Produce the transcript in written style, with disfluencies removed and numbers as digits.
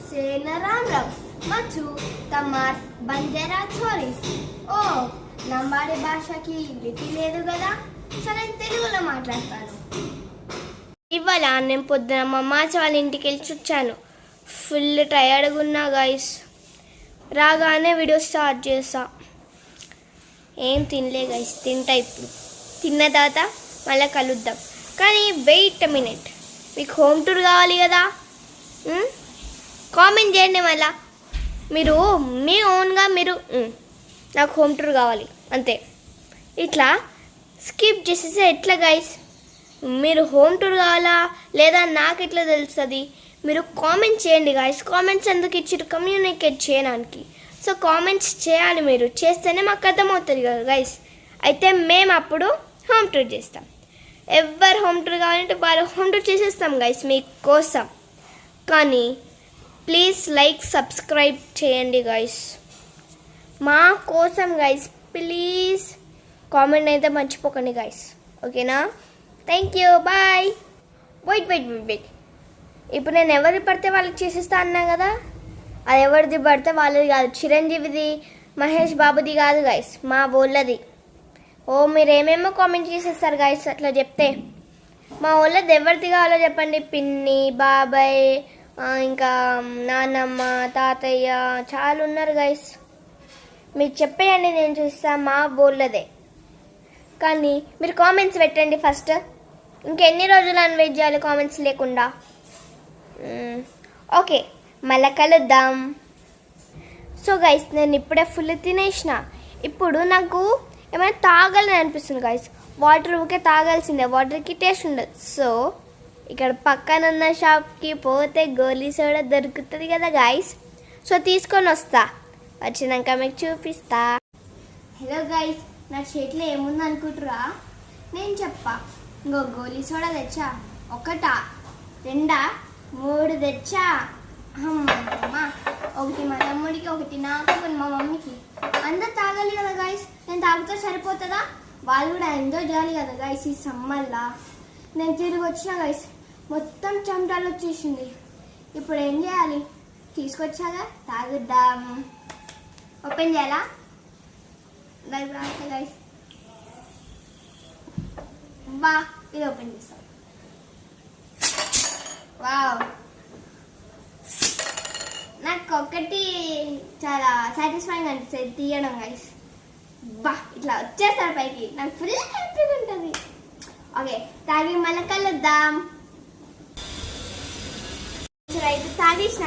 సేనరాం రావ్ మచ్చు తమార్ బంజారా చోరీస్. ఓ లంబాడి భాషకి లిపి లేదు కదా, సరే నేను తెలుగులో మాట్లాడతాను. ఇవాళ నేను పొద్దున మా అమ్మాచి వాళ్ళ ఇంటికి వెళ్ళి వచ్చాను. ఫుల్ టయర్డ్గా ఉన్నా గైస్. రాగానే వీడియో స్టార్ట్ చేస్తా. ఏం తినలే గైస్, తింటా ఇప్పుడు. తిన్న తర్వాత మళ్ళీ కలుద్దాం. కానీ వెయిట్ మినిట్, మీకు హోమ్ టూర్ కావాలి కదా, కామెంట్ చేయండి. మళ్ళా మీరు మీ ఓన్గా మీరు నాకు హోమ్ టూర్ కావాలి అంతే. ఇట్లా స్కిప్ చేసేస్తే ఎట్లా గైస్? మీరు హోమ్ టూర్ కావాలా లేదా నాకు ఎట్లా తెలుస్తుంది? మీరు కామెంట్స్ చేయండి గైస్. కామెంట్స్ ఎందుకు ఇచ్చారు? కమ్యూనికేట్ చేయడానికి. సో కామెంట్స్ చేయాలి, మీరు చేస్తేనే మాకు అర్థమవుతుంది కదా గైస్. అయితే మేము అప్పుడు హోమ్ టూర్ చేస్తాం. ఎవరు హోమ్ టూర్ కావాలంటే వాళ్ళు హోమ్ టూర్ చేసేస్తాం గైస్ మీకోసం. కానీ ప్లీజ్ లైక్ సబ్స్క్రైబ్ చేయండి గైస్ మా కోసం గైస్. ప్లీజ్ కామెంట్ అయితే మర్చిపోకండి గైస్, ఓకేనా? Thank you, bye. వెయిట్. ఇప్పుడు నేను ఎవరిది పడితే వాళ్ళకి చేసేస్తా అన్నా కదా, అది ఎవరిది పడితే వాళ్ళది కాదు. చిరంజీవిది, మహేష్ బాబుది కాదు గైస్, మా వాళ్ళది. ఓ మీరు ఏమేమో కామెంట్ చేసేస్తారు గైస్ అట్లా చెప్తే. మా వాళ్ళది ఎవరిది కావాలో చెప్పండి. పిన్ని, బాబాయ్, ఇంకా నాన్నమ్మ, తాతయ్య చాలా ఉన్నారు గైస్. మీకు చెప్పేయండి, నేను చూస్తా. మా బోర్లదే. కానీ మీరు కామెంట్స్ పెట్టండి ఫస్ట్. ఇంకెన్ని రోజులు అని వెయిట్ చేయాలి కామెంట్స్ లేకుండా? ఓకే, మళ్ళీ కలుద్దాం. సో గైస్ నేను ఇప్పుడే ఫుల్ తినేసిన. ఇప్పుడు నాకు ఏమైనా తాగాలని అనిపిస్తుంది గైస్. వాటర్ ఊకే తాగాల్సిందే, వాటర్కి టేస్ట్ ఉండదు. సో ఇక్కడ పక్కన ఉన్న షాప్కి పోతే గోలీ సోడా దొరుకుతుంది కదా గైస్. సో తీసుకొని వస్తా, వచ్చినాక మీకు చూపిస్తా. హలో గైస్, నా చేతిలో ఏముంది అనుకుంటురా? నేను చెప్పా. ఇంకో గోలీ సోడా తెచ్చా. 1, 2, 3 తెచ్చా. అమ్మా, 1 మా తమ్ముడికి, 1 నాకు, 1 మా మమ్మీకి. అందరు తాగాలి కదా గైస్. నేను తాగితే సరిపోతుందా? వాళ్ళు కూడా ఎంజాయ్ చేయాలి కదా గైస్ ఈ సమ్మర్లా. నేను తిరిగి వచ్చిన గైస్, మొత్తం చెమటలు వచ్చేసింది. ఇప్పుడు ఏం చేయాలి? తీసుకొచ్చాగా తాగుద్దాం. ఓపెన్ చేయాలా? గైస్ బా, ఇది ఓపెన్ చేస్తాం. వావ్, నాకు ఒకటి చాలా సాటిస్ఫైయింగ్ అనిపిస్తుంది తీయడం గైస్. బా, ఇట్లా వచ్చేస్తారు పైకి, నాకు ఫుల్ హ్యాపీగా ఉంటుంది. ఓకే, తాగి మళ్ళీ కలుద్దాం. అయితే తాగేసిన